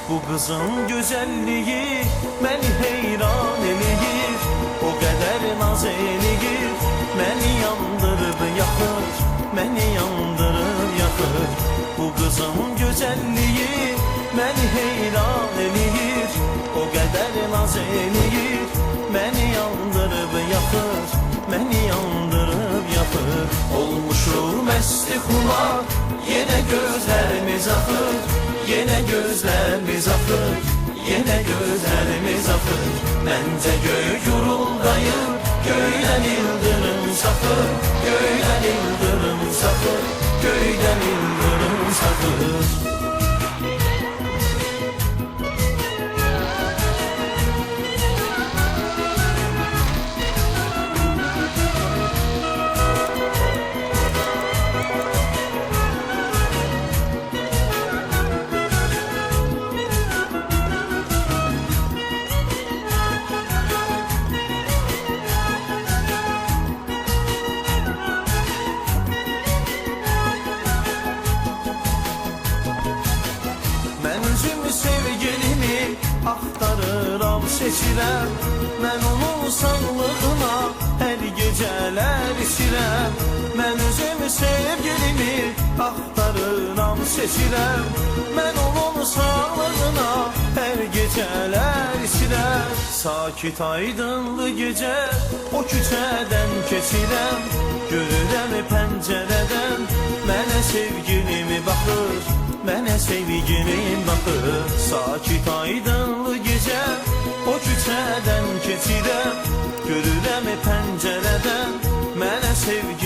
Bu kızın güzelliği beni heyran eləyir. O kadar naz eləyir, beni yandırır yakır, beni yandırır yakır. Bu kızın güzelliği beni heyran eləyir. O kadar naz eləyir, beni yandırır yakır, beni yandırır yakır. Olmuşum esli kumar, yine gözlerimiz akır, yine gözlerimiz akır, yine gözlerimiz akır. Bence göğü guruldayır, göyden yıldırım sakır, göyden yıldırım sakır, göyden yıldırım sakır. Özümü sevgilimi aktarıram, seçirəm. Mən onun sağlığına her geceler içirəm. Mən özümü sevgilimi aktarıram, seçirəm. Mən onun sağlığına her geceler içirəm. Sakit aydınlı gece o küçədən keçirəm. Görürəm pəncərədən mənə sevgilimi baxır, mənə sevgilim bakır. Sakit aydınlı gece o küçədən keçirəm. Görürəm pəncərədən mənə sevgilim